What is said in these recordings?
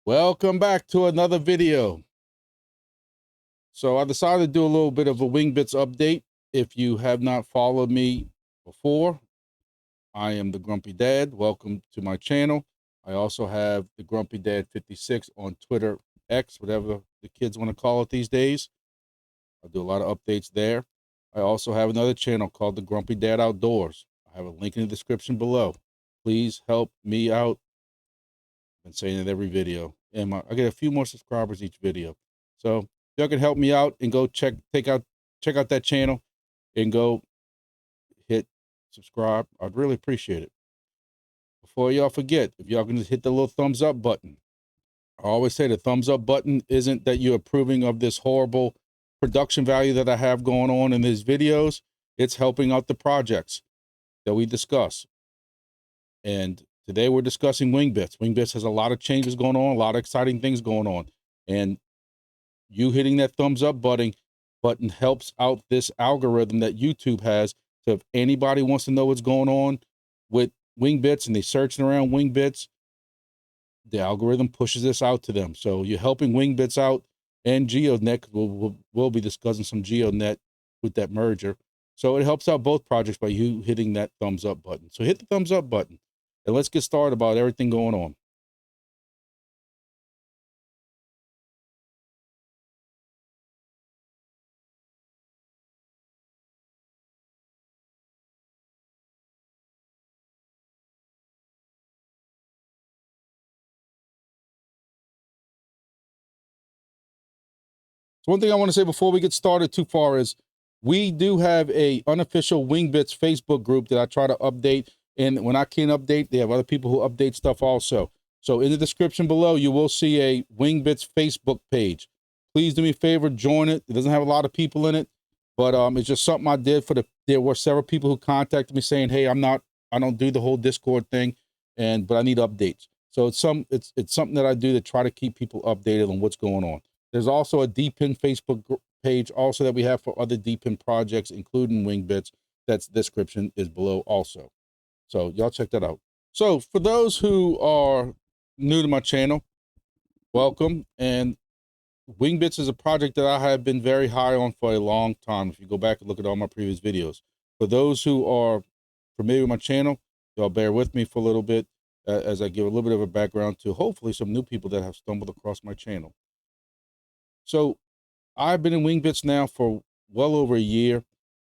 Welcome back to another video. So I decided to do a little bit of a Wingbits update. If you have not followed me before, I am the Grumpy Dad. Welcome to my channel. I also have the Grumpy Dad 56 on Twitter, X, whatever the kids want to call it these days. I do a lot of updates there. I also have another channel called the Grumpy Dad Outdoors. I have a link in the description below. Please help me out. I've been saying it every video, and I get a few more subscribers each video. So if y'all can help me out and go check out that channel and go hit subscribe, I'd really appreciate it. Before y'all forget, if y'all can just hit the little thumbs up button. I always say the thumbs up button isn't that you're approving of this horrible production value that I have going on in these videos. It's helping out the projects that we discuss. And today we're discussing Wingbits. Wingbits has a lot of changes going on, a lot of exciting things going on. And you hitting that thumbs up button helps out this algorithm that YouTube has. So if anybody wants to know what's going on with Wingbits and they're searching around Wingbits, the algorithm pushes this out to them. So you're helping Wingbits out and GEODNET. We'll be discussing some GEODNET with that merger. So it helps out both projects by you hitting that thumbs up button. So hit the thumbs up button and let's get started about everything going on. So one thing I want to say before we get started too far is we do have a unofficial Wingbits Facebook group that I try to update. And when I can't update, they have other people who update stuff also. So in the description below, you will see a Wingbits Facebook page. Please do me a favor, join it. It doesn't have a lot of people in it, but it's just something I did there were several people who contacted me saying, hey, I don't do the whole Discord thing, but I need updates. So it's something that I do to try to keep people updated on what's going on. There's also a DPIN Facebook page also that we have for other DPIN projects, including Wingbits. That's description is below also. So y'all check that out. So for those who are new to my channel, welcome. And Wingbits is a project that I have been very high on for a long time. If you go back and look at all my previous videos. For those who are familiar with my channel, y'all bear with me for a little bit as I give a little bit of a background to hopefully some new people that have stumbled across my channel. So I've been in Wingbits now for well over a year.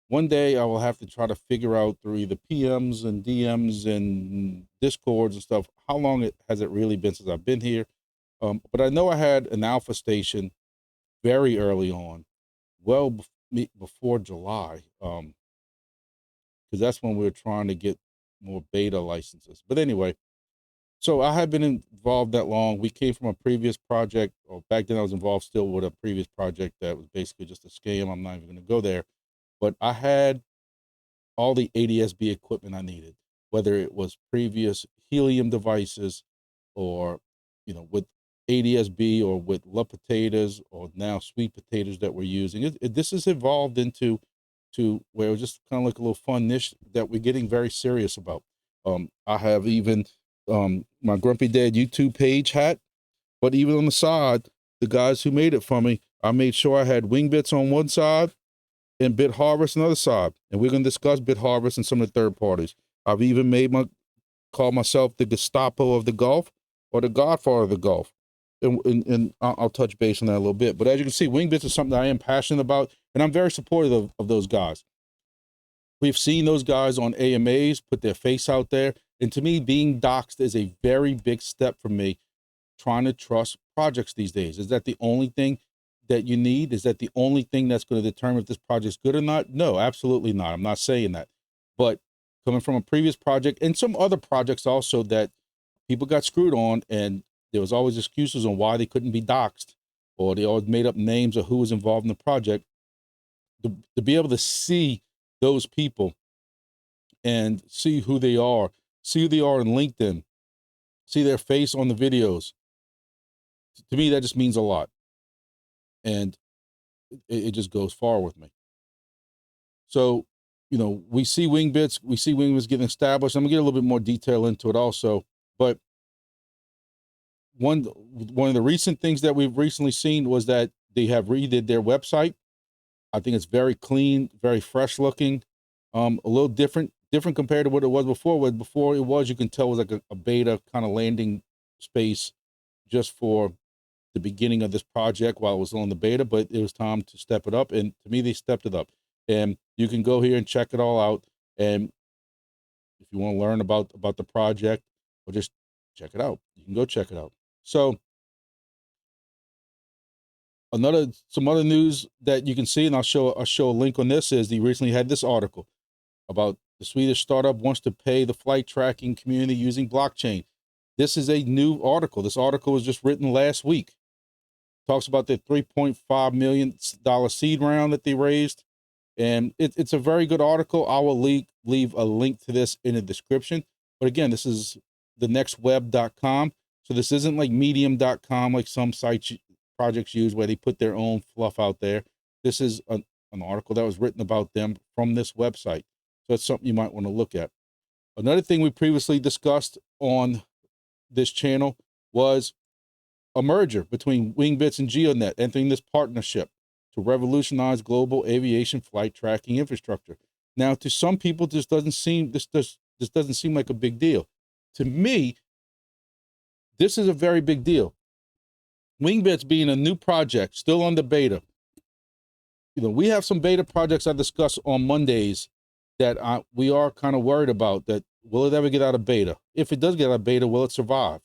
One day I will have to try to figure out through either PMs and DMs and Discords and stuff, how long has it really been since I've been here. But I know I had an alpha station very early on, well before July, because that's when we were trying to get more beta licenses. But anyway, so I had been involved that long. We came from a previous project, or back then I was involved still with a previous project that was basically just a scam. I'm not even going to go there. But I had all the ADSB equipment I needed, whether it was previous helium devices or, with ADSB or with love potatoes or now sweet potatoes that we're using. This has evolved into where it's just kind of like a little fun niche that we're getting very serious about. I have even my Grumpy Dad YouTube page hat, but even on the side, the guys who made it for me, I made sure I had Wingbits on one side and Bitharvest on the other side. And we're going to discuss Bitharvest and some of the third parties. I've even call myself the Gestapo of the Gulf or the Godfather of the Gulf. And I'll touch base on that a little bit. But as you can see, Wingbits is something that I am passionate about, and I'm very supportive of those guys. We've seen those guys on AMAs put their face out there. And to me, being doxxed is a very big step for me trying to trust projects these days. Is that the only thing that you need? Is that the only thing that's going to determine if this project's good or not? No, absolutely not. I'm not saying that. But coming from a previous project and some other projects also that people got screwed on, and there was always excuses on why they couldn't be doxxed, or they always made up names of who was involved in the project. To be able to see those people and see who they are in LinkedIn, see their face on the videos, to me, that just means a lot. And it just goes far with me. So, we see Wingbits getting established. I'm gonna get a little bit more detail into it also, but one of the recent things that we've recently seen was that they have redid their website. I think it's very clean, very fresh looking, a little different compared to what it was before. Where before it was, you can tell it was like a beta kind of landing space just for the beginning of this project while it was on the beta, but it was time to step it up. And to me, they stepped it up. And you can go here and check it all out. And if you want to learn about the project, or just check it out, you can go check it out. So some other news that you can see, and I'll show a link on this, is they recently had this article about the Swedish startup wants to pay the flight tracking community using blockchain. This is a new article. This article was just written last week. Talks about the $3.5 million seed round that they raised. And it's a very good article. I will leave a link to this in the description. But again, this is thenextweb.com. So this isn't like medium.com like some sites projects use where they put their own fluff out there. This is an article that was written about them from this website. So that's something you might want to look at. Another thing we previously discussed on this channel was a merger between Wingbits and GEODNET, entering this partnership to revolutionize global aviation flight tracking infrastructure. Now, to some people, this doesn't seem like a big deal. To me, this is a very big deal. Wingbits being a new project, still under beta. You know, we have some beta projects I discuss on Mondays that we are kind of worried about. That will it ever get out of beta? If it does get out of beta, will it survive?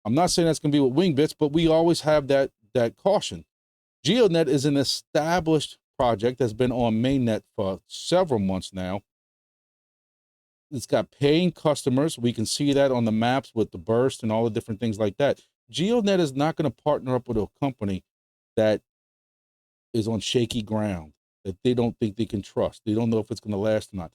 I'm not saying that's going to be with Wingbits, but we always have that caution. GEODNET is an established project that's been on mainnet for several months now. It's got paying customers. We can see that on the maps with the burst and all the different things like that. GEODNET is not going to partner up with a company that is on shaky ground, that they don't think they can trust. They don't know if it's going to last or not.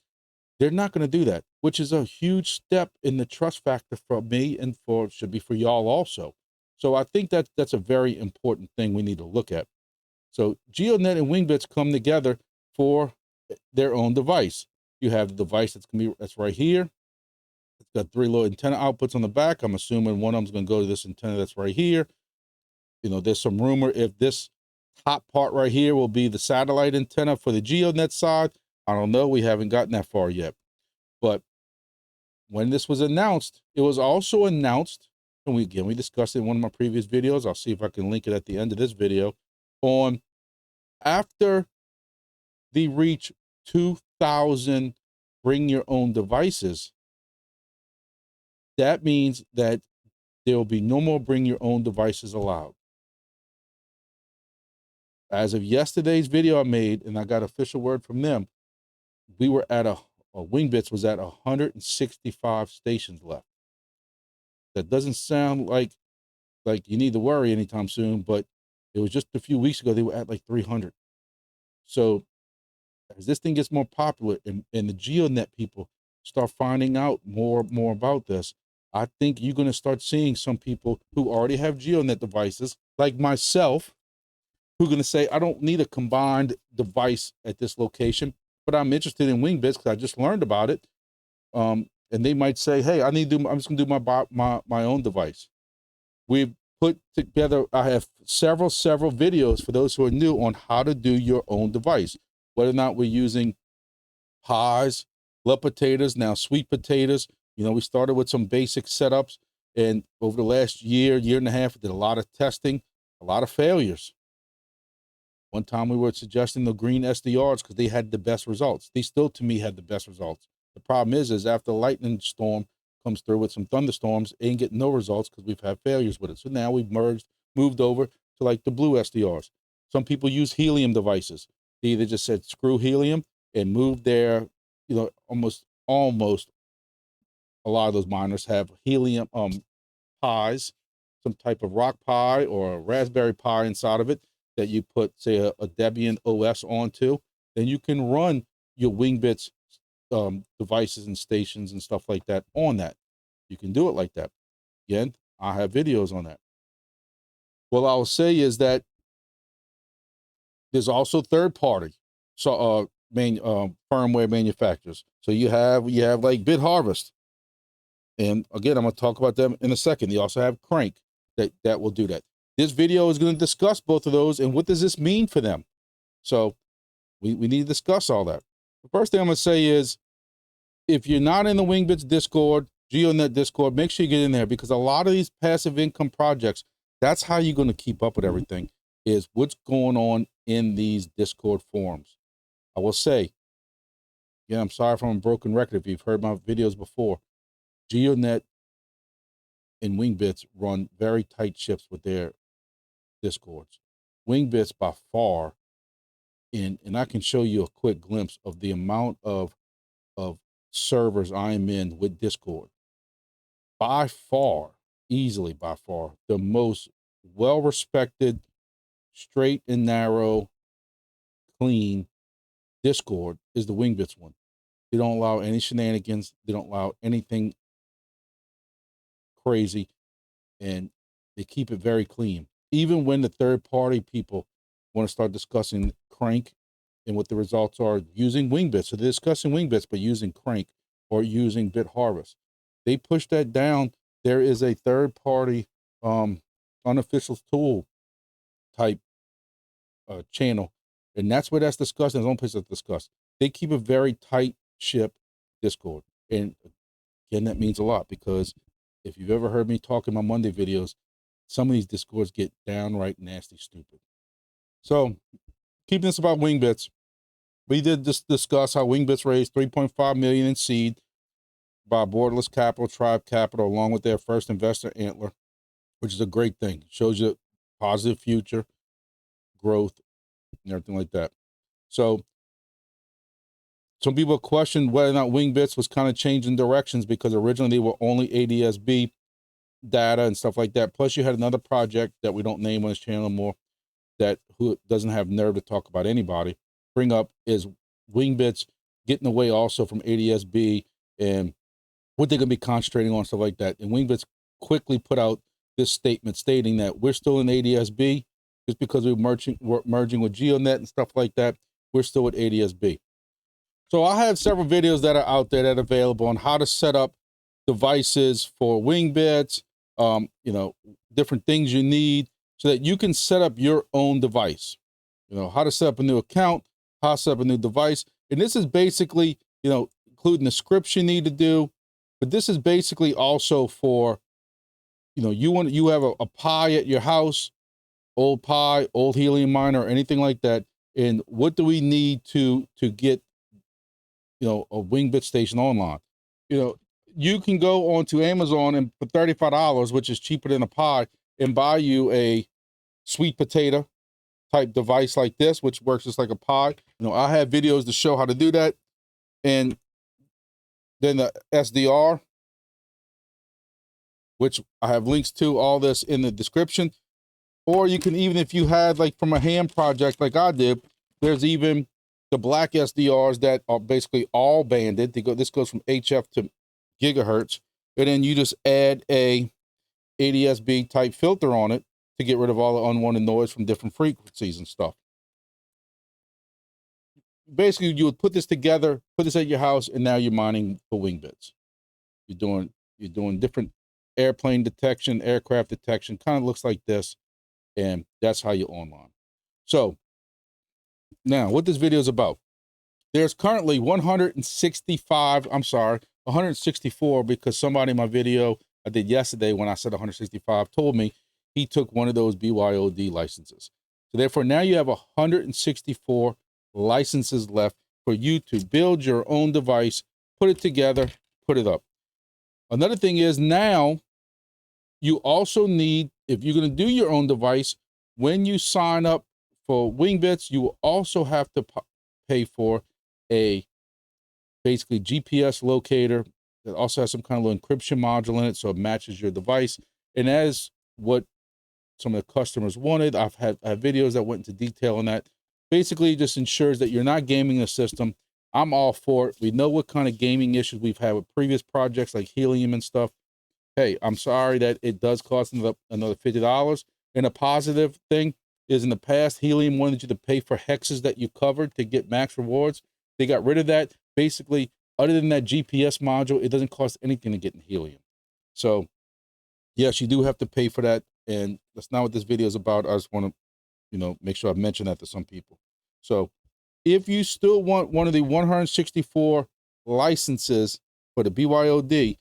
They're not going to do that, which is a huge step in the trust factor for me and should be for y'all also. So I think that's a very important thing we need to look at. So GEODNET and Wingbits come together for their own device. You have the device that's right here. It's got 3 little antenna outputs on the back. I'm assuming one of them's going to go to this antenna that's right here. You know, there's some rumor if this top part right here will be the satellite antenna for the GEODNET side. I don't know. We haven't gotten that far yet. But when this was announced, it was also announced, and we discussed it in one of my previous videos. I'll see if I can link it at the end of this video. On after they reach 2,000 bring your own devices, that means that there will be no more bring your own devices allowed. As of yesterday's video I made, and I got official word from them, we were at Wingbits was at 165 stations left. That doesn't sound like you need to worry anytime soon, but it was just a few weeks ago they were at like 300. So as this thing gets more popular and the GEODNET people start finding out more about this, I think you're going to start seeing some people who already have GEODNET devices, like myself, who are going to say, I don't need a combined device at this location, but I'm interested in Wingbits because I just learned about it. And they might say, hey, I'm just going to do my own device. We've put together, I have several videos for those who are new on how to do your own device, whether or not we're using pies, little potatoes, now sweet potatoes. You know, we started with some basic setups, and over the last year and a half, did a lot of testing, a lot of failures. One time we were suggesting the green SDRs because they had the best results. They still, to me, had the best results. The problem is after a lightning storm comes through with some thunderstorms, it ain't getting no results because we've had failures with it. So now we've moved over to like the blue SDRs. Some people use helium devices. They either just said screw helium and moved their, you know, almost a lot of those miners have helium pies, some type of rock pie or a Raspberry Pi inside of it that you put, say, a Debian OS onto. Then you can run your Wingbits devices and stations and stuff like that on that. You can do it like that. Again, I have videos on that. What I'll say is that there's also third party firmware manufacturers. So you have like Bitharvest. And again, I'm going to talk about them in a second. They also have Crankk that will do that. This video is going to discuss both of those and what does this mean for them. So we need to discuss all that. The first thing I'm going to say is, if you're not in the Wingbits Discord, GeoDNet Discord, make sure you get in there, because a lot of these passive income projects, that's how you're going to keep up with everything, is what's going on in these Discord forums. I will say, yeah, I'm sorry if I'm a broken record if you've heard my videos before, GeoDNet and Wingbits run very tight ships with their Discords. Wingbits by far, and I can show you a quick glimpse of the amount of servers I am in with Discord. By far, easily by far, the most well-respected, straight and narrow, clean Discord is the Wingbits one. They don't allow any shenanigans. They don't allow anything crazy, and they keep it very clean. Even when the third-party people want to start discussing Crankk and what the results are using Wingbits. So they're discussing Wingbits, but using Crankk or using Bitharvest. They push that down. There is a third-party unofficial tool type channel, and that's where that's discussed. There's no place that's discussed. They keep a very tight ship Discord. And again, that means a lot, because if you've ever heard me talk in my Monday videos, some of these Discords get downright nasty stupid. So keeping this about Wingbits, we did just discuss how Wingbits raised $3.5 million in seed by Borderless Capital, Tribe Capital, along with their first investor, Antler, which is a great thing. It shows you positive future, growth, and everything like that. So some people questioned whether or not Wingbits was kind of changing directions, because originally they were only ADSB data and stuff like that. Plus you had another project that we don't name on this channel anymore, that who doesn't have nerve to talk about anybody, bring up, is Wingbits getting away also from ADSB and what they're going to be concentrating on, stuff like that. And Wingbits quickly put out this statement stating that we're still in ADSB, just because we're merging with GeoDNet and stuff like that. We're still at ADSB. So I have several videos that are out there that are available on how to set up devices for Wingbits, you know, different things you need so that you can set up your own device. You know, how to set up a new account, how to set up a new device. And this is basically, you know, including the scripts you need to do, but this is basically also for, you know, you have a Pi at your house, old Pi, old helium miner, or anything like that. And what do we need to get, you know, a Wingbit station online? You know, you can go onto Amazon and for $35, which is cheaper than a Pi, and buy you a sweet potato type device like this, which works just like a Pi. You know, I have videos to show how to do that. And then the SDR, which I have links to all this in the description. Or you can, even if you had like from a ham project like I did, there's even the black SDRs that are basically all banded. This goes from HF to gigahertz, and then you just add a ADSB type filter on it to get rid of all the unwanted noise from different frequencies and stuff. Basically, you would put this together, put this at your house, and now you're mining for Wingbits. You're doing different airplane detection, aircraft detection, kind of looks like this, and that's how you're online. So now what this video is about, there's currently 164, because somebody in my video I did yesterday when I said 165 told me he took one of those BYOD licenses. So therefore now you have 164 licenses left for you to build your own device, put it together, put it up. Another thing is, now you also need, if you're going to do your own device, when you sign up for Wingbits, you will also have to pay for a basically GPS locator that also has some kind of little encryption module in it, so it matches your device. And as what some of the customers wanted, I have videos that went into detail on that. Basically, just ensures that you're not gaming the system. I'm all for it. We know what kind of gaming issues we've had with previous projects like helium and stuff. Hey, I'm sorry that it does cost another $50. And a positive thing is, in the past, helium wanted you to pay for hexes that you covered to get max rewards. They got rid of that. Basically, other than that GPS module, it doesn't cost anything to get in helium. So yes, you do have to pay for that. And that's not what this video is about. I just want to, make sure I mention that to some people. So if you still want one of the 164 licenses for the BYOD,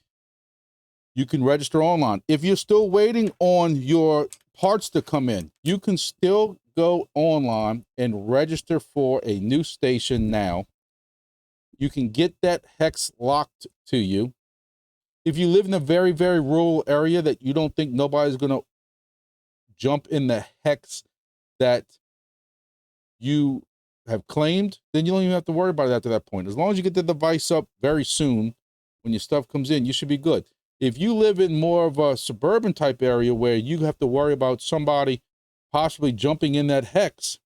you can register online. If you're still waiting on your parts to come in, you can still go online and register for a new station now. You can get that hex locked to you. If you live in a very, very rural area that you don't think nobody's going to jump in the hex that you have claimed, then you don't even have to worry about it after that point. As long as you get the device up very soon, when your stuff comes in, you should be good. If you live in more of a suburban type area where you have to worry about somebody possibly jumping in that hex,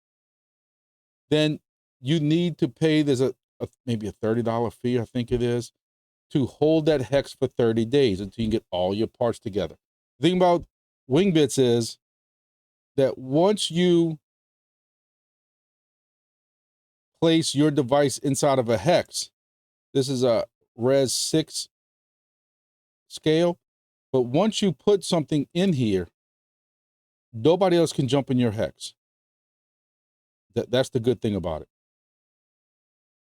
then you need to pay, there's maybe a $30 fee, I think it is, to hold that hex for 30 days until you can get all your parts together. The thing about Wingbits is that once you place your device inside of a hex, this is a Res 6 scale, but once you put something in here, nobody else can jump in your hex. That's the good thing about it.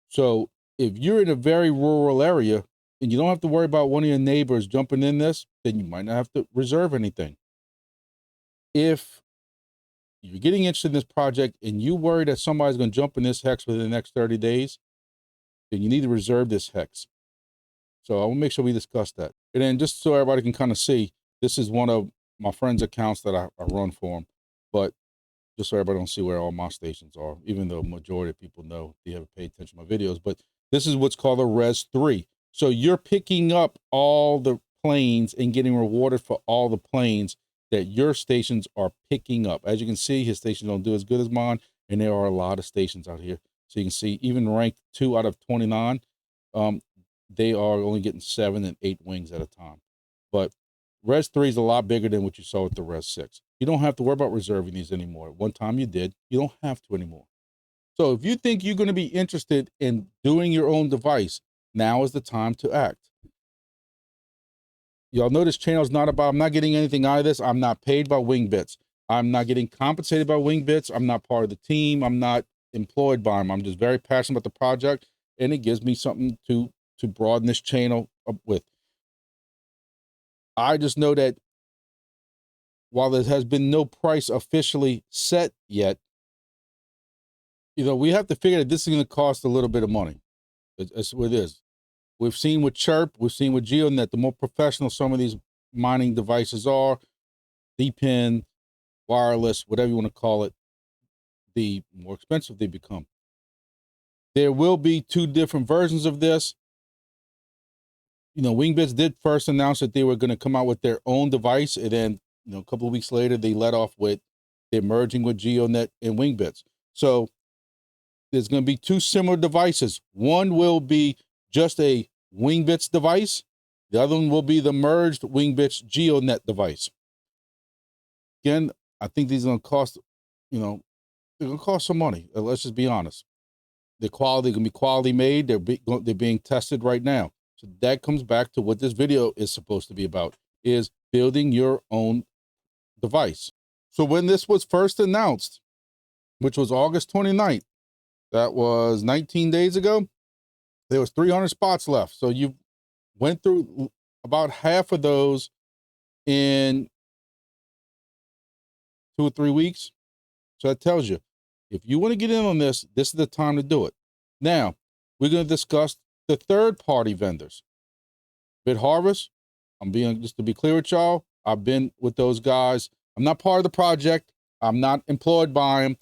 So if you're in a very rural area and you don't have to worry about one of your neighbors jumping in this, then you might not have to reserve anything. If you're getting interested in this project and you worry that somebody's going to jump in this hex within the next 30 days, then you need to reserve this hex. So I will make sure we discuss that. And then just so everybody can kind of see, this is one of my friend's accounts that I run for him. But just so everybody don't see where all my stations are, even though majority of people know they haven't paid attention to my videos. But this is what's called a Res 3. So you're picking up all the planes and getting rewarded for all the planes that your stations are picking up. As you can see, his stations don't do as good as mine, and there are a lot of stations out here. So you can see even ranked 2 out of 29, they are only getting 7 and 8 wings at a time. But Res 3 is a lot bigger than what you saw with the Res 6. You don't have to worry about reserving these anymore. One time you did, you don't have to anymore. So if you think you're going to be interested in doing your own device, now is the time to act. Y'all know this channel is not about, I'm not getting anything out of this. I'm not paid by Wingbits. I'm not getting compensated by Wingbits. I'm not part of the team. I'm not employed by them. I'm just very passionate about the project, and it gives me something to broaden this channel up with. I just know that while there has been no price officially set yet, we have to figure that this is going to cost a little bit of money. That's what it is. We've seen with Chirp, we've seen with GeoDNet, the more professional some of these mining devices are, D-pin, wireless, whatever you want to call it, the more expensive they become. There will be 2 different versions of this. Wingbits did first announce that they were going to come out with their own device, and then, a couple of weeks later, they let off with they're merging with GeoDNet and Wingbits. So there's going to be 2 similar devices. One will be just a Wingbits device. The other one will be the merged Wingbits GeoDNet device. Again, I think these are going to cost, they're going to cost some money. Let's just be honest. The quality going to be quality made. They're being tested right now. So that comes back to what this video is supposed to be about, is building your own device. So when this was first announced, which was August 29th, that was 19 days ago, there was 300 spots left. So you went through about half of those in 2 or 3 weeks. So that tells you, if you want to get in on this, this is the time to do it. Now, we're going to discuss the third-party vendors. Bitharvest, just to be clear with y'all, I've been with those guys. I'm not part of the project. I'm not employed by them.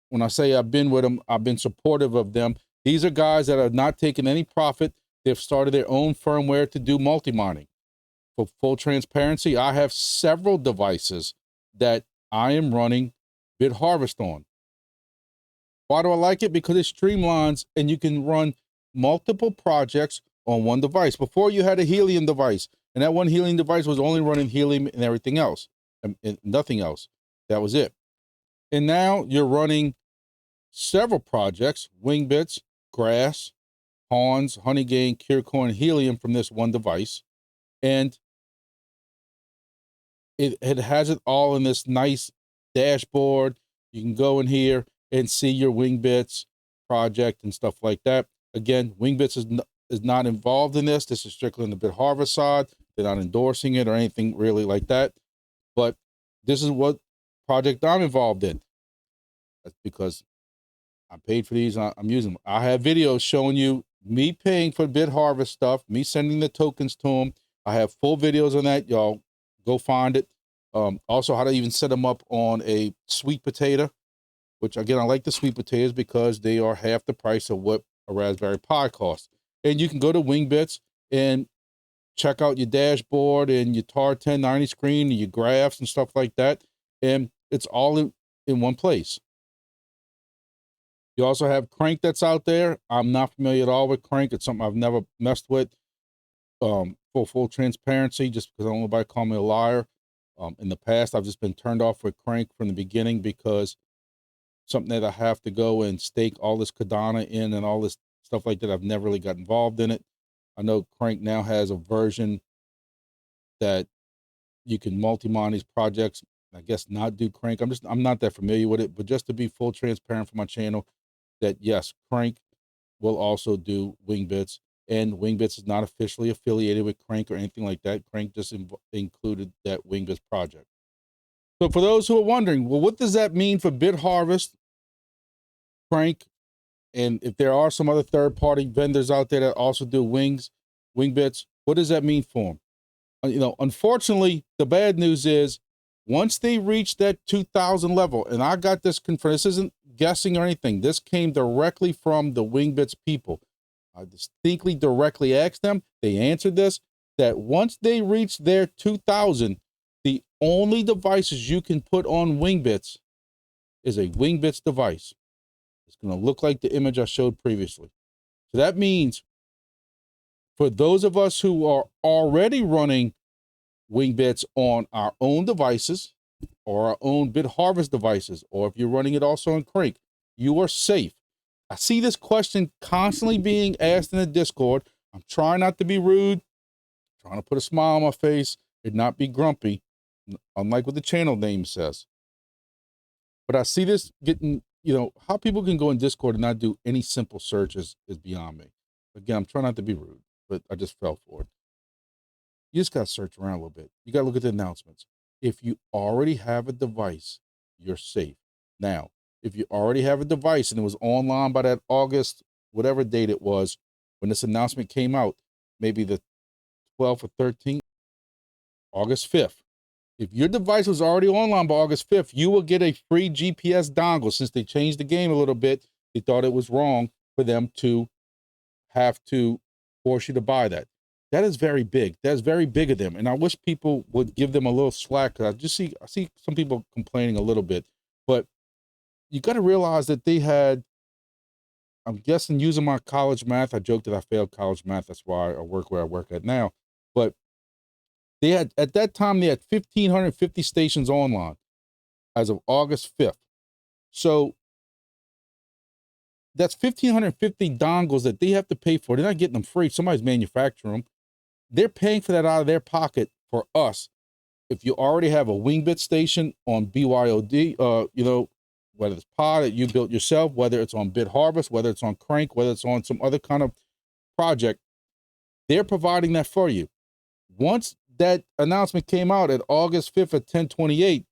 When I say I've been with them, I've been supportive of them. These are guys that have not taken any profit. They've started their own firmware to do multi-mining. For full transparency, I have several devices that I am running Bitharvest on. Why do I like it? Because it streamlines and you can run multiple projects on one device. Before, you had a helium device, and that one helium device was only running helium and everything else, and nothing else. That was it. And now you're running several projects: Wingbits, Grass, Pawns, Honeygain, Curecoin, Helium from this one device. And it has it all in this nice dashboard. You can go in here and see your Wingbits project and stuff like that. Again, Wingbits is not involved in this. This is strictly on the Bitharvest side. They're not endorsing it or anything really like that. But this is what project I'm involved in. That's because I paid for these. I'm using them. I have videos showing you me paying for Bitharvest stuff, me sending the tokens to them. I have full videos on that. Y'all go find it. Also, how to even set them up on a sweet potato, which again, I like the sweet potatoes because they are half the price of what a Raspberry Pi costs. And you can go to Wingbits and check out your dashboard and your TAR 1090 screen and your graphs and stuff like that. And it's all in one place. You also have Crankk that's out there. I'm not familiar at all with Crankk. It's something I've never messed with. For full transparency, just because I don't want nobody to call me a liar. In the past, I've just been turned off with Crankk from the beginning because something that I have to go and stake all this Cardano in and all this stuff like that. I've never really got involved in it. I know Crankk now has a version that you can multi-mine these projects. I guess not do Crankk. I'm not that familiar with it, but just to be full transparent for my channel, that yes, Crankk will also do Wingbits, and Wingbits is not officially affiliated with Crankk or anything like that. Crankk just included that Wingbits project. So for those who are wondering, well, what does that mean for Bitharvest, Crankk, and if there are some other third-party vendors out there that also do Wingbits, what does that mean for them? You know, unfortunately, the bad news is once they reach that 2,000 level, and I got this confirmed, this isn't guessing or anything. This came directly from the Wingbits people. I distinctly directly asked them. They answered this, that once they reach their 2,000, the only devices you can put on Wingbits is a Wingbits device. It's going to look like the image I showed previously. So that means for those of us who are already running Wingbits on our own devices or our own Bitharvest devices, or if you're running it also on Crankk, you are safe. I see this question constantly being asked in the Discord. I'm trying not to be rude, trying to put a smile on my face and not be grumpy, unlike what the channel name says. But I see this getting, you know, how people can go in Discord and not do any simple searches is beyond me. Again, I'm trying not to be rude, but I just fell for it. You just got to search around a little bit. You got to look at the announcements. If you already have a device, you're safe. Now, if you already have a device and it was online by that August, whatever date it was, when this announcement came out, maybe the 12th or 13th, August 5th. If your device was already online by August 5th, you will get a free GPS dongle. Since they changed the game a little bit, they thought it was wrong for them to have to force you to buy that. That is very big. That's very big of them. And I wish people would give them a little slack. I see some people complaining a little bit, but you got to realize that they had, I'm guessing using my college math, I joked that I failed college math. That's why I work where I work at now. But they had, at that time, they had 1,550 stations online as of August 5th. So that's 1,550 dongles that they have to pay for. They're not getting them free. Somebody's manufacturing them. They're paying for that out of their pocket for us. If you already have a Wingbit station on BYOD, you know, whether it's Pi that you built yourself, whether it's on Bitharvest, whether it's on Crankk, whether it's on some other kind of project, they're providing that for you. Once that announcement came out at August 5th at 10:28,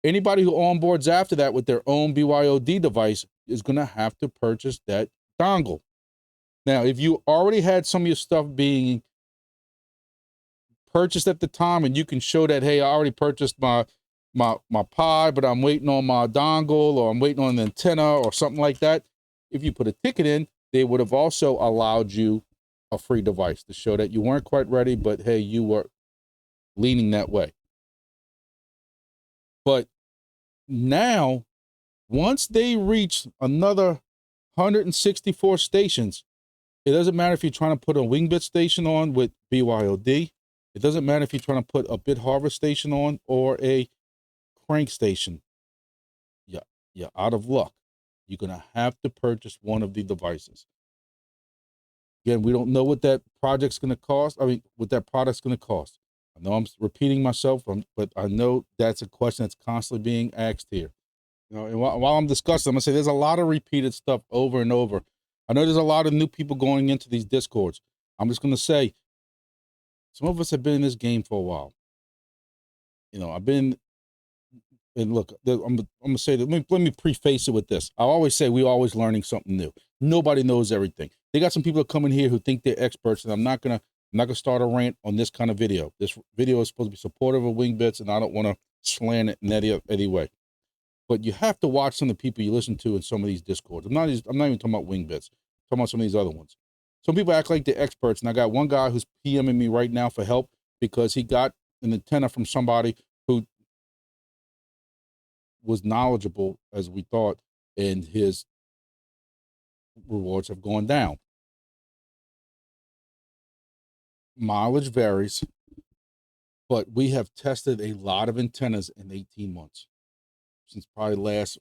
anybody who onboards after that with their own BYOD device is going to have to purchase that dongle. Now, if you already had some of your stuff being purchased at the time and you can show that, hey, I already purchased my Pi, but I'm waiting on my dongle or I'm waiting on an antenna or something like that. If you put a ticket in, they would have also allowed you a free device to show that you weren't quite ready, but hey, you were leaning that way. But now, once they reach another 164 stations, it doesn't matter if you're trying to put a Wingbit station on with BYOD. It doesn't matter if you're trying to put a Bitharvest station on or a Crankk station. You're out of luck. You're going to have to purchase one of the devices. Again, we don't know what that project's going to cost. I mean, what that product's going to cost. I know I'm repeating myself, but I know that's a question that's constantly being asked here. You know, and while I'm discussing, I'm gonna say there's a lot of repeated stuff over and over. I know there's a lot of new people going into these discords. I'm just gonna say, some of us have been in this game for a while. You know, I've been, and look, I'm gonna say that. Let me preface it with this. I always say we're always learning something new. Nobody knows everything. They got some people that come in here who think they're experts, and I'm not gonna start a rant on this kind of video. This video is supposed to be supportive of Wingbits, and I don't want to slant it in any way. But you have to watch some of the people you listen to in some of these discords. I'm not even talking about Wingbits. I'm talking about some of these other ones. Some people act like they're experts, and I got one guy who's PMing me right now for help because he got an antenna from somebody who was knowledgeable as we thought, and his rewards have gone down. Mileage varies, but we have tested a lot of antennas in 18 months, since probably last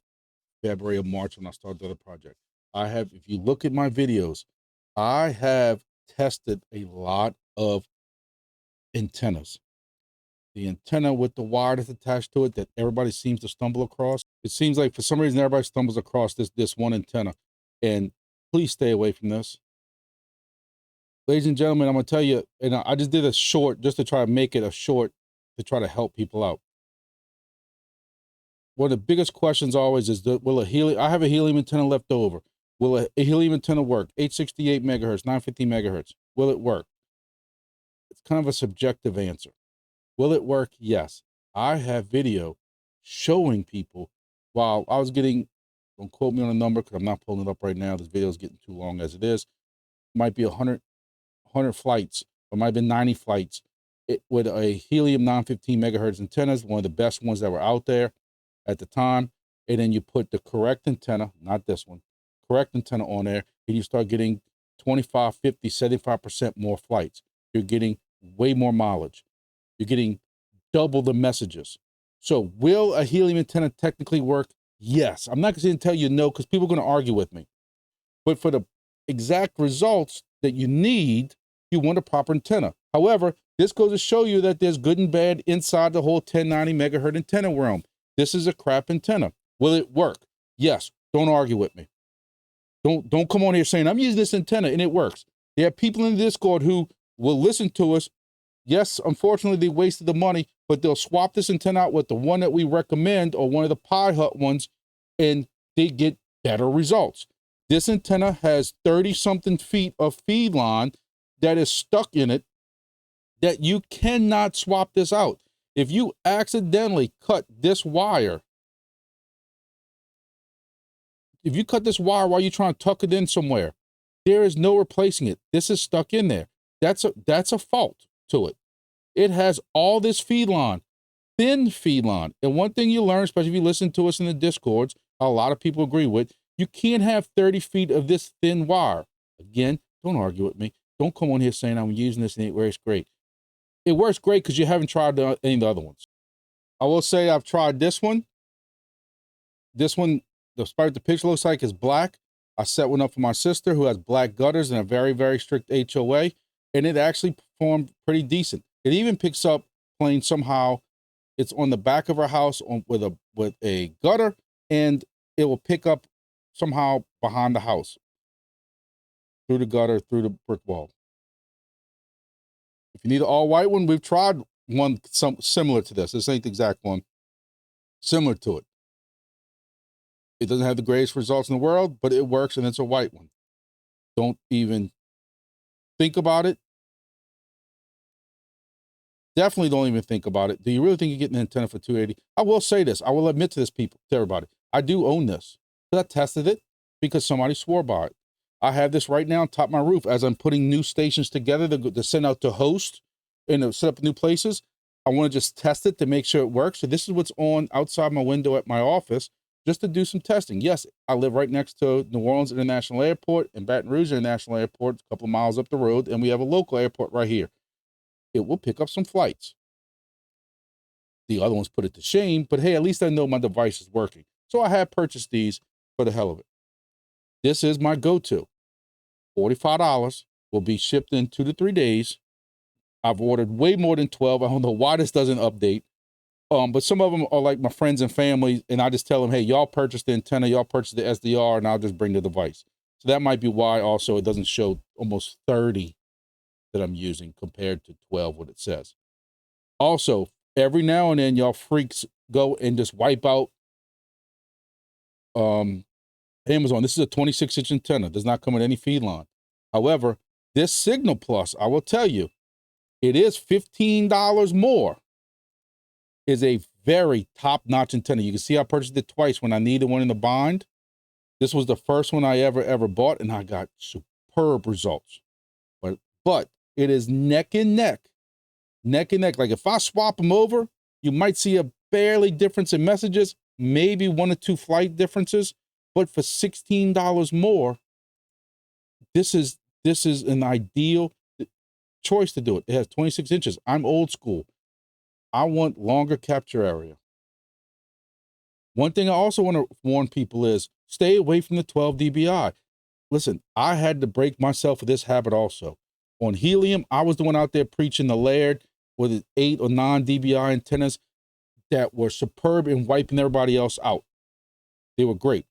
February or March when I started the other project. I have, if you look at my videos, I have tested a lot of antennas. The antenna with the wire that's attached to it that everybody seems to stumble across. It seems like for some reason everybody stumbles across this one antenna. And please stay away from this. Ladies and gentlemen, I'm gonna tell you, and I just did a short just to try to make it a short to try to help people out. One of the biggest questions always is, will a helium, I have a helium antenna left over. Will a helium antenna work? 868 megahertz, 950 megahertz. Will it work? It's kind of a subjective answer. Will it work? Yes. I have video showing people while I was getting, don't quote me on a number because I'm not pulling it up right now. This video is getting too long as it is. Might be 100 flights, or might have been 90 flights with a helium 915 megahertz antennas, one of the best ones that were out there at the time. And then you put the correct antenna, not this one, correct antenna on there, and you start getting 25, 50, 75% more flights. You're getting way more mileage. You're getting double the messages. So will a helium antenna technically work? Yes. I'm not going to tell you no because people are going to argue with me. But for the exact results that you need, you want a proper antenna. However, this goes to show you that there's good and bad inside the whole 1090 megahertz antenna realm. This is a crap antenna. Will it work? Yes. Don't argue with me. Don't come on here saying I'm using this antenna and it works. There are people in the Discord who will listen to us. Yes, unfortunately, they wasted the money, but they'll swap this antenna out with the one that we recommend or one of the Pi Hut ones, and they get better results. This antenna has 30-something feet of feed line that is stuck in it that you cannot swap this out. If you accidentally cut this wire, if you cut this wire while you're trying to tuck it in somewhere, there is no replacing it. This is stuck in there. That's a fault to it. It has all this feed line, thin feed line. And one thing you learn, especially if you listen to us in the Discords, a lot of people agree with, you can't have 30 feet of this thin wire. Again, don't argue with me. Don't come on here saying I'm using this and it works great. It works great because you haven't tried any of the other ones. I will say I've tried this one. This one, despite the picture looks like, is black. I set one up for my sister who has black gutters and a very, very strict HOA, and it actually performed pretty decent. It even picks up playing somehow. It's on the back of her house with a gutter, and it will pick up somehow behind the house through the gutter, through the brick wall. If you need an all white one, we've tried one similar to this. This ain't the exact one. Similar to it. It doesn't have the greatest results in the world, but it works, and it's a white one. Don't even think about it. Definitely don't even think about it. Do you really think you're getting an antenna for $280? I will say this. I will admit to this, to everybody. I do own this. I tested it because somebody swore by it. I have this right now on top of my roof as I'm putting new stations together to send out to host and to set up new places. I want to just test it to make sure it works. So this is what's on outside my window at my office just to do some testing. Yes, I live right next to New Orleans International Airport and Baton Rouge International Airport, a couple of miles up the road, and we have a local airport right here. It will pick up some flights. The other ones put it to shame, but hey, at least I know my device is working. So I have purchased these for the hell of it. This is my go-to. $45 will be shipped in 2 to 3 days. I've ordered way more than 12. I don't know why this doesn't update. But some of them are like my friends and family, and I just tell them, hey, y'all purchased the antenna, y'all purchased the SDR, and I'll just bring the device. So that might be why also it doesn't show almost 30 that I'm using compared to 12, what it says. Also, every now and then, y'all freaks go and just wipe out Amazon. This is a 26-inch antenna. Does not come with any feed line. However, this Signal Plus, I will tell you, it is $15 more. Is a very top-notch antenna. You can see I purchased it twice when I needed one in the bind. This was the first one I ever bought, and I got superb results. But it is neck and neck. Like if I swap them over, you might see a barely difference in messages, maybe 1 or 2 flight differences. But for $16 more, this is an ideal choice to do it. It has 26 inches. I'm old school. I want longer capture area. One thing I also want to warn people is stay away from the 12 dBi. Listen, I had to break myself of this habit also. On Helium, I was the one out there preaching the layered with 8 or 9 dBi antennas that were superb in wiping everybody else out. They were great.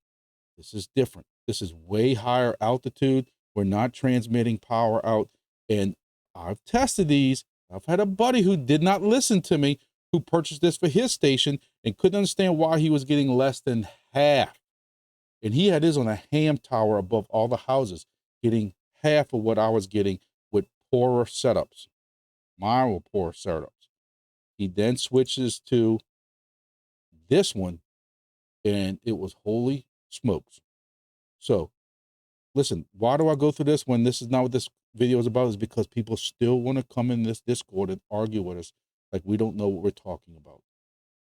This is different. This is way higher altitude. We're not transmitting power out. And I've tested these. I've had a buddy who did not listen to me, who purchased this for his station and couldn't understand why he was getting less than half. And he had his on a ham tower above all the houses, getting half of what I was getting with poorer setups. Mine were poor setups. He then switches to this one, and it was holy smokes. So listen, why do I go through this when this is not what this video is about? Is because people still want to come in this Discord and argue with us like we don't know what we're talking about.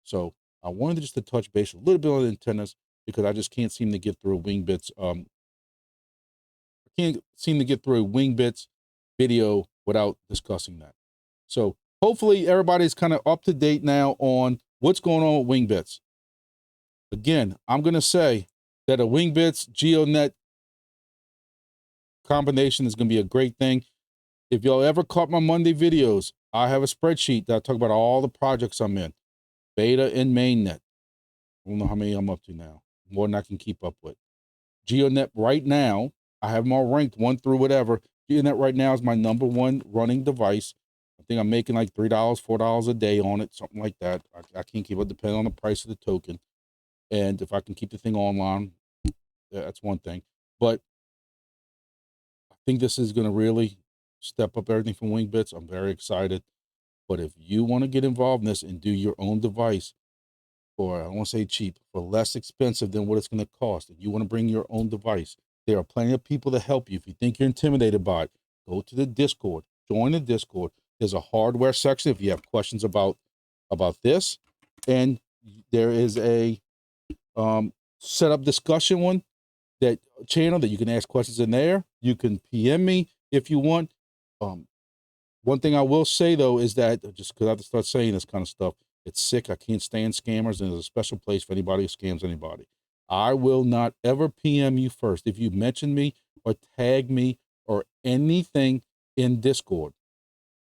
So I wanted just to touch base a little bit on the antennas because I just can't seem to get through Wingbits. I can't seem to get through a Wingbits video without discussing that. So hopefully everybody's kind of up to date now on what's going on with Wingbits. Again, I'm going to say that a Wingbits GEODNET combination is going to be a great thing. If y'all ever caught my Monday videos, I have a spreadsheet that I talk about all the projects I'm in. Beta and mainnet. I don't know how many I'm up to now. More than I can keep up with. GEODNET right now, I have them all ranked 1 through whatever. GEODNET right now is my #1 running device. I think I'm making like $3, $4 a day on it, something like that. I can't keep it, depending on the price of the token. And if I can keep the thing online, that's one thing. But I think this is going to really step up everything from Wingbits. I'm very excited. But if you want to get involved in this and do your own device for, I don't want to say cheap, for less expensive than what it's going to cost, if you want to bring your own device, there are plenty of people to help you. If you think you're intimidated by it, go to the Discord, join the Discord. There's a hardware section if you have questions about this. And there is a setup discussion one, that channel that you can ask questions in there. You can PM me if you want. One thing I will say though is that, just because I have to start saying this kind of stuff, it's sick. I can't stand scammers, and there's a special place for anybody who scams anybody. I will not ever PM you first. If you mention me or tag me or anything in Discord,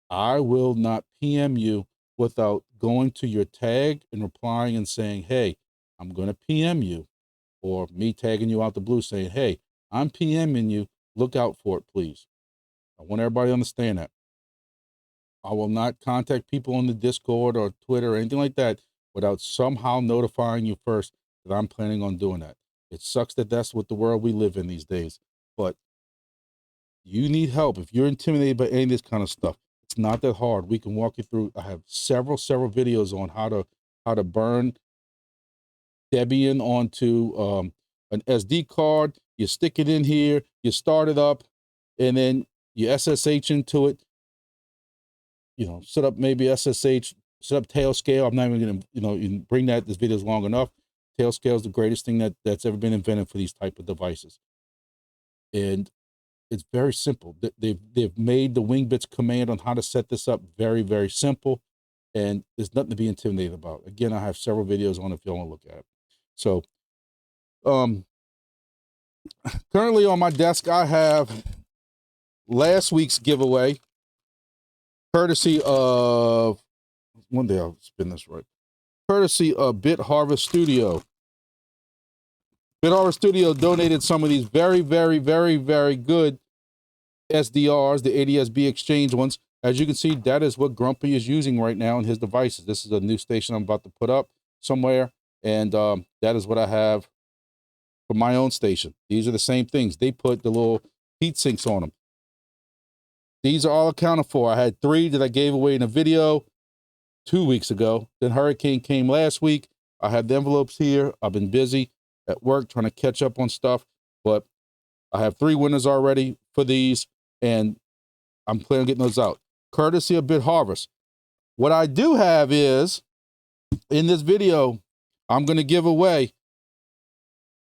I will not PM you without going to your tag and replying and saying, hey, I'm going to PM you. Or me tagging you out the blue saying, hey, I'm PMing you, look out for it, please. I want everybody to understand that. I will not contact people on the Discord or Twitter or anything like that without somehow notifying you first that I'm planning on doing that. It sucks that that's what the world we live in these days, but you need help. If you're intimidated by any of this kind of stuff, it's not that hard. We can walk you through. I have several videos on how to burn Debian onto an SD card. You stick it in here, you start it up, and then you SSH into it. You know, set up maybe SSH, set up Tailscale. I'm not even going to, you know, bring that. This video is long enough. Tailscale is the greatest thing that's ever been invented for these type of devices. And it's very simple. They've made the Wingbits command on how to set this up very, very simple. And there's nothing to be intimidated about. Again, I have several videos on it if you want to look at it. So, currently on my desk, I have last week's giveaway. courtesy of, one day I'll spin this right, courtesy of Bitharvest Studio. Bitharvest Studio donated some of these very, very, very, very good SDRs, the ADSB exchange ones. As you can see, that is what Grumpy is using right now in his devices. This is a new station I'm about to put up somewhere, and that is what I have for my own station. These are the same things. They put the little heat sinks on them. These are all accounted for. I had 3 that I gave away in a video 2 weeks ago. Then Hurricane came last week. I have the envelopes here. I've been busy at work trying to catch up on stuff, but I have 3 winners already for these, and I'm planning on getting those out. Courtesy of Bitharvest. What I do have is, in this video, I'm going to give away,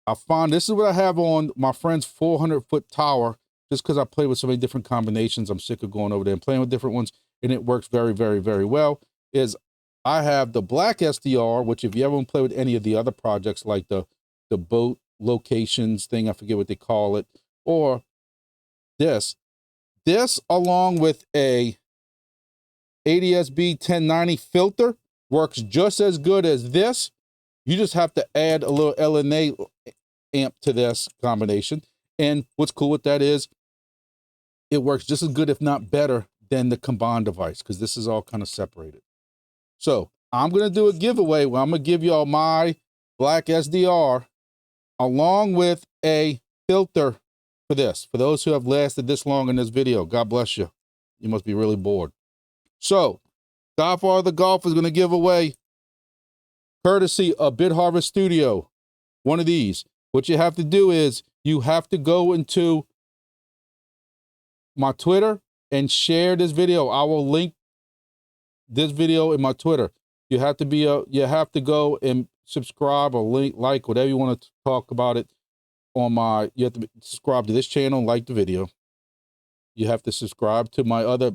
I found, this is what I have on my friend's 400-foot tower, just because I play with so many different combinations. I'm sick of going over there and playing with different ones, and it works very, very, very well, is I have the black SDR, which if you ever play with any of the other projects, like the boat locations thing, I forget what they call it, or this along with a ADSB 1090 filter works just as good as this. You just have to add a little LNA amp to this combination. And what's cool with that is it works just as good, if not better, than the combined device, because this is all kind of separated. So I'm going to do a giveaway where I'm going to give y'all my black SDR along with a filter for this. For those who have lasted this long in this video, God bless you. You must be really bored. So Godfather the Golf is going to give away, courtesy of Bitharvest Studio, one of these. What you have to do is you have to go into my Twitter and share this video. I will link this video in my Twitter. You have to be you have to go and subscribe or link, like, whatever you want to talk about it on my, you have to subscribe to this channel, like the video. You have to subscribe to my other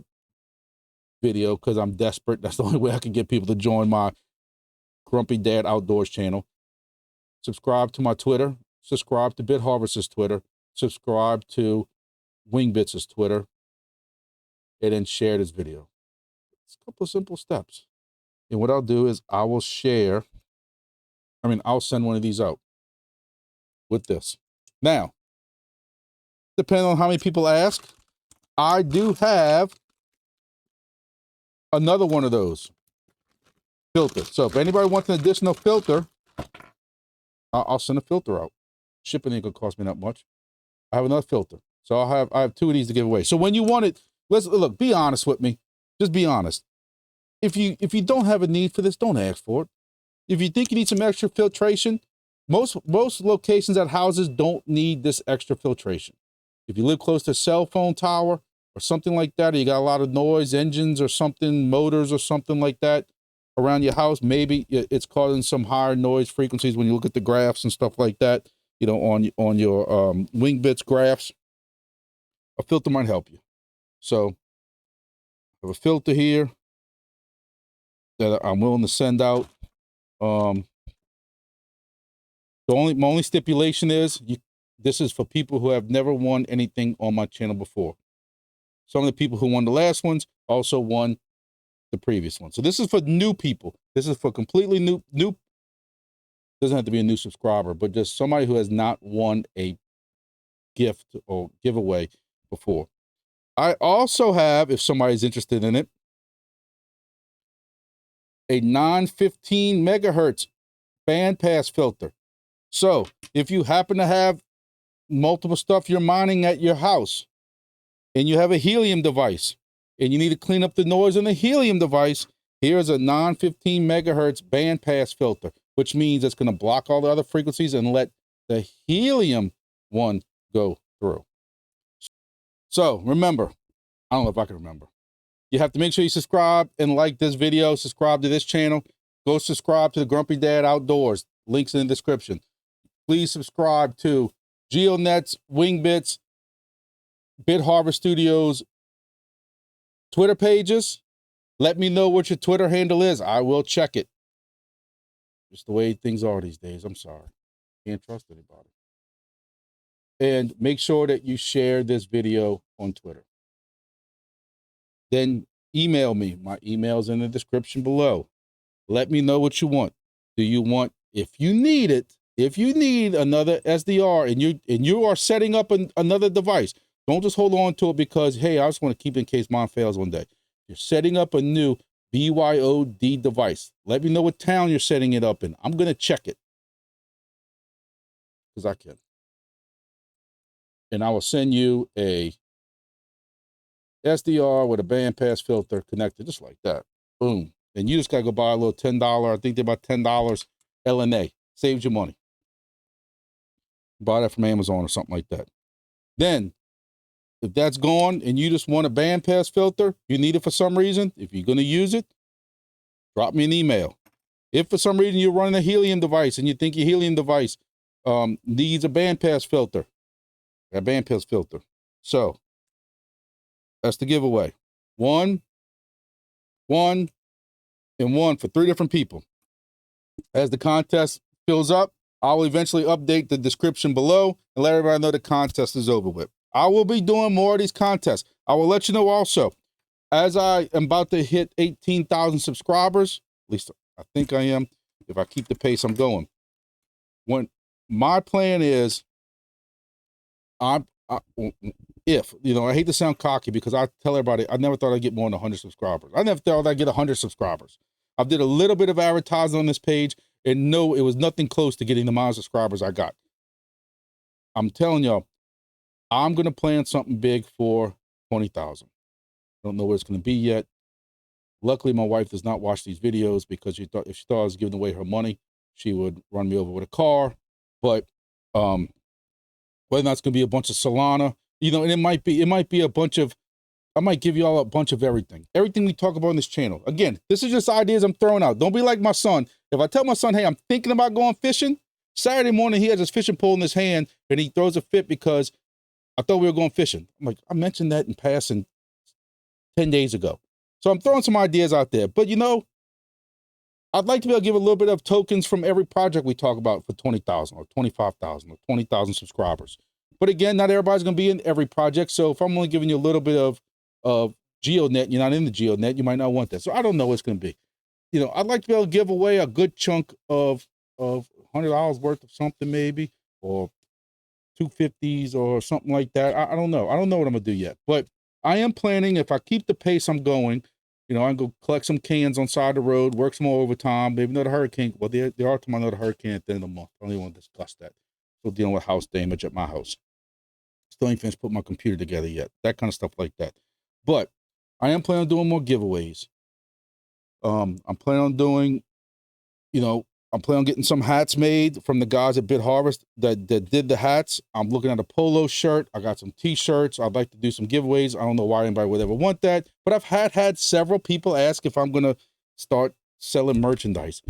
video because I'm desperate. That's the only way I can get people to join my Grumpy Dad Outdoors channel. Subscribe to my Twitter, subscribe to Bitharvest's Twitter, subscribe to Wingbits' Twitter, and then share this video. It's a couple of simple steps. And what I'll do is I will share, I'll send one of these out with this. Now, depending on how many people ask, I do have another one of those filters. So if anybody wants an additional filter, I'll send a filter out. Shipping ain't gonna cost me that much. I have another filter. So I have 2 of these to give away. So when you want it, let's look, be honest with me. Just be honest. If you don't have a need for this, don't ask for it. If you think you need some extra filtration, most locations at houses don't need this extra filtration. If you live close to a cell phone tower or something like that, or you got a lot of noise, engines or something, motors or something like that around your house, maybe it's causing some higher noise frequencies when you look at the graphs and stuff like that, you know, on your Wingbits graphs, a filter might help you. So I have a filter here that I'm willing to send out. My only stipulation is this is for people who have never won anything on my channel before. Some of the people who won the last ones also won the previous one. So this is for new people. This is for completely new, doesn't have to be a new subscriber, but just somebody who has not won a gift or giveaway before. I also have, if somebody's interested in it, a non-15 megahertz bandpass filter. So if you happen to have multiple stuff you're mining at your house and you have a helium device and you need to clean up the noise on the helium device, here's a non-15 megahertz bandpass filter, which means it's going to block all the other frequencies and let the helium one go through. So remember, I don't know if I can remember. You have to make sure you subscribe and like this video, subscribe to this channel. Go subscribe to the Grumpy Dad Outdoors. Links in the description. Please subscribe to GEODNET's, Wingbits, Bitharvest Studios Twitter pages. Let me know what your Twitter handle is. I will check it. Just the way things are these days. I'm sorry. Can't trust anybody. And make sure that you share this video on Twitter. Then email me. My email's in the description below. Let me know what you want. Do you want, if you need it, if you need another SDR and you are setting up another device, don't just hold on to it because, hey, I just want to keep it in case mine fails one day. You're setting up a new BYOD device. Let me know what town you're setting it up in. I'm going to check it because I can. And I will send you a SDR with a bandpass filter connected just like that. Boom. And you just got to go buy a little $10. I think they're about $10 LNA. Saves you money. Buy that from Amazon or something like that. Then, if that's gone and you just want a bandpass filter, you need it for some reason, if you're going to use it, drop me an email. If for some reason you're running a helium device and you think your helium device needs a bandpass filter, a bandpass filter. So, that's the giveaway. One, and one for 3 different people. As the contest fills up, I'll eventually update the description below and let everybody know the contest is over with. I will be doing more of these contests. I will let you know also, as I am about to hit 18,000 subscribers, at least I think I am, if I keep the pace I'm going. When my plan is, if, you know, I hate to sound cocky because I tell everybody, I never thought I'd get more than 100 subscribers. I never thought I'd get 100 subscribers. I did a little bit of advertising on this page, and no, it was nothing close to getting the amount of subscribers I got. I'm telling y'all, I'm going to plan something big for 20,000. Don't know what it's going to be yet. Luckily, my wife does not watch these videos because if she thought I was giving away her money, she would run me over with a car. But whether or not it's going to be a bunch of Solana, you know, and it might be a bunch of, I might give you all a bunch of everything. Everything we talk about on this channel. Again, this is just ideas I'm throwing out. Don't be like my son. If I tell my son, hey, I'm thinking about going fishing, Saturday morning he has his fishing pole in his hand and he throws a fit because I thought we were going fishing. I'm like, I mentioned that in passing 10 days ago. So I'm throwing some ideas out there. But, you know, I'd like to be able to give a little bit of tokens from every project we talk about for 20,000 or 25,000 or 20,000 subscribers. But again, not everybody's going to be in every project. So if I'm only giving you a little bit of GeoDNet, you're not in the GeoDNet, you might not want that. So I don't know what it's going to be. You know, I'd like to be able to give away a good chunk of $100 worth of something maybe, or 250s or something like that. I don't know. I don't know what I'm going to do yet. But I am planning, if I keep the pace I'm going, you know, I can go collect some cans on side of the road, work some more overtime, maybe another hurricane. Well, there are tomorrow another hurricane at the end of the month. I don't even want to discuss that. Still dealing with house damage at my house. Still ain't finished putting my computer together yet. That kind of stuff like that. But I am planning on doing more giveaways. I'm planning on doing, you know, I'm planning on getting some hats made from the guys at Bitharvest that did the hats. I'm looking at a polo shirt. I got some t-shirts. I'd like to do some giveaways. I don't know why anybody would ever want that, but I've had several people ask if I'm going to start selling merchandise.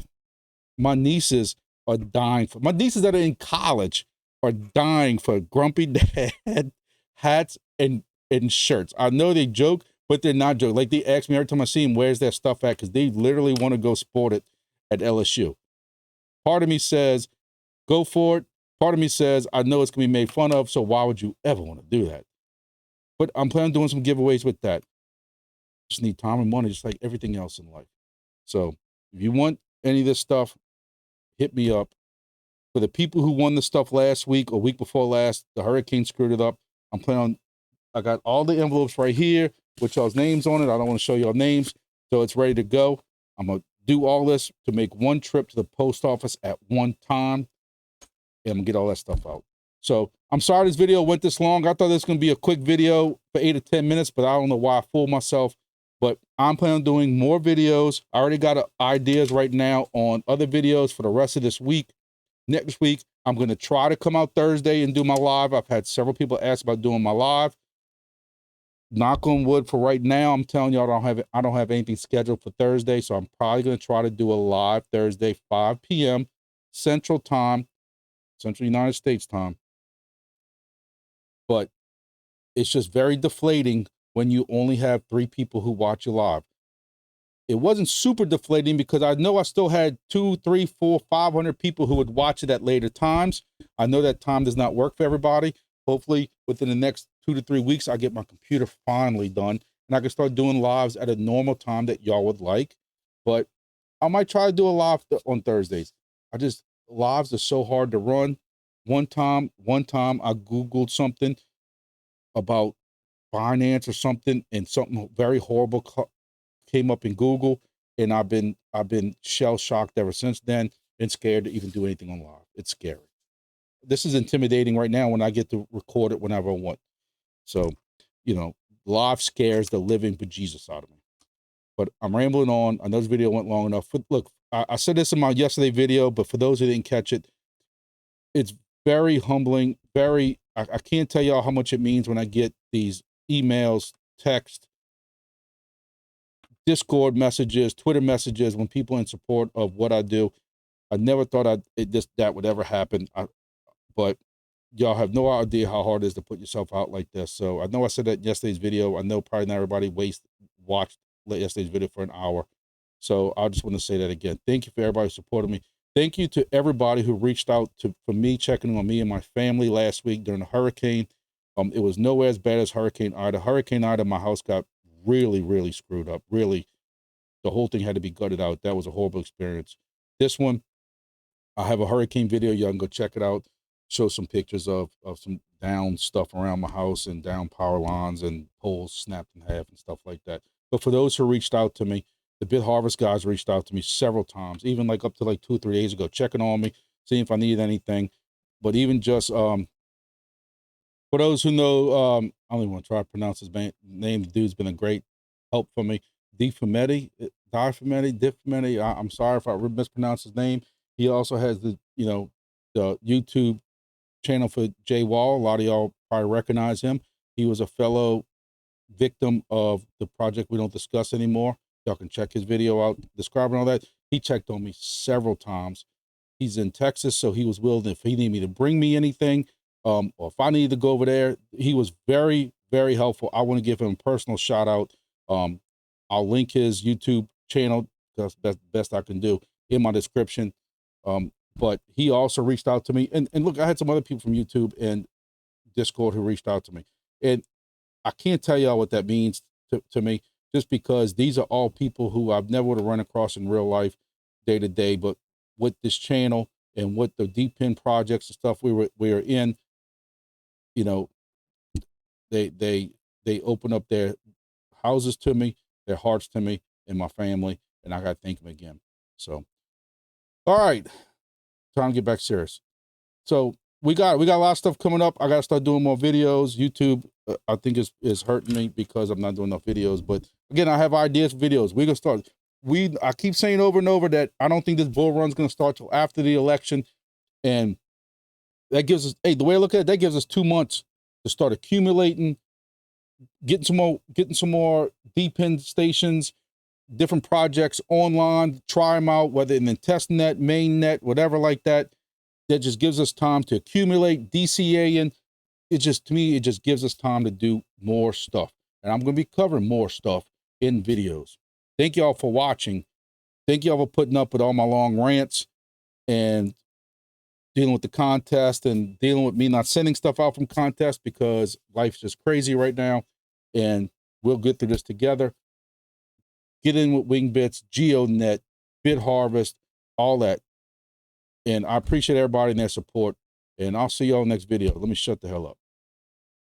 My nieces are dying for, my nieces that are in college are dying for Grumpy Dad hats and shirts. I know they joke, but they're not joking. Like, they ask me every time I see them, where's that stuff at? Because they literally want to go sport it at LSU. Part of me says, go for it. Part of me says, I know it's going to be made fun of, so why would you ever want to do that? But I'm planning on doing some giveaways with that. Just need time and money, just like everything else in life. So if you want any of this stuff, hit me up. For the people who won the stuff last week or week before last, the hurricane screwed it up. I'm planning on, I got all the envelopes right here with y'all's names on it. I don't want to show y'all names, so it's ready to go. I'm going to do all this to make one trip to the post office at one time, and I'm gonna get all that stuff out. So I'm sorry this video went this long. I thought this was gonna be a quick video for 8 to 10 minutes, but I don't know why I fooled myself. But I'm planning on doing more videos. I already got ideas right now on other videos for the rest of this week. Next week, I'm gonna try to come out Thursday and do my live. I've had several people ask about doing my live. Knock on wood, for right now, I'm telling you, I don't have anything scheduled for Thursday, so I'm probably going to try to do a live Thursday, 5 p.m. Central Time, Central United States time. But it's just very deflating when you only have 3 people who watch you live. It wasn't super deflating because I know I still had 200, 300, 400, 500 people who would watch it at later times. I know that time does not work for everybody. Hopefully, within the next 2 to 3 weeks, I get my computer finally done and I can start doing lives at a normal time that y'all would like. But I might try to do a live on Thursdays. Lives are so hard to run. One time I Googled something about finance or something, and something very horrible came up in Google, and I've been shell shocked ever since then, and scared to even do anything on live. It's scary. This is intimidating right now when I get to record it whenever I want. So, you know, live scares the living bejesus out of me. But I'm rambling on. I know this video went long enough. Look, I said this in my yesterday video, but for those who didn't catch it, it's very humbling. I can't tell y'all how much it means when I get these emails, text, Discord messages, Twitter messages, when people in support of what I do. I never thought that would ever happen. But y'all have no idea how hard it is to put yourself out like this. So I know I said that in yesterday's video. I know probably not everybody watched yesterday's video for an hour. So I just want to say that again. Thank you for everybody supporting me. Thank you to everybody who reached out for me, checking on me and my family last week during the hurricane. It was nowhere as bad as Hurricane Ida. Hurricane Ida, my house got really, really screwed up. Really, the whole thing had to be gutted out. That was a horrible experience. This one, I have a hurricane video. Y'all can go check it out. Show some pictures of some down stuff around my house, and down power lines and poles snapped in half and stuff like that. But for those who reached out to me, the Bitharvest guys reached out to me several times, even like up to like 2 or 3 days ago, checking on me, seeing if I needed anything. But even just for those who know, I don't even want to try to pronounce his name. The dude's been a great help for me. Difumeti, I'm sorry if I mispronounced his name. He also has the YouTube channel for Jay Wall. A lot of y'all probably recognize him. He was a fellow victim of the project we don't discuss anymore. Y'all can check his video out describing all that. He checked on me several times. He's in Texas, so he was willing, if he needed me to bring me anything, or if I needed to go over there, he was very, very helpful. I want to give him a personal shout out. I'll link his YouTube channel, that's the best I can do, in my description. But he also reached out to me, and look, I had some other people from YouTube and Discord who reached out to me, and I can't tell y'all what that means to me, just because these are all people who I've never would have run across in real life, day to day, but with this channel and with the deep pin projects and stuff we were in, they open up their houses to me, their hearts to me and my family, and I got to thank them again. So, all right, time to get back serious. So we got a lot of stuff coming up. I got to start doing more videos. YouTube, I think is hurting me because I'm not doing enough videos. But again, I have ideas for videos. We're gonna start. I keep saying over and over that I don't think this bull run's gonna start till after the election, and that gives us, the way I look at it, that gives us 2 months to start accumulating, getting some more deep pin stations, different projects online, try them out, whether in the test net, main net, whatever like that. That just gives us time to accumulate, DCA in. To me, it just gives us time to do more stuff. And I'm going to be covering more stuff in videos. Thank y'all for watching. Thank y'all for putting up with all my long rants and dealing with the contest and dealing with me not sending stuff out from contests, because life's just crazy right now. And we'll get through this together. Get in with Wingbits, GEODNET, Bitharvest, all that. And I appreciate everybody and their support. And I'll see y'all next video. Let me shut the hell up.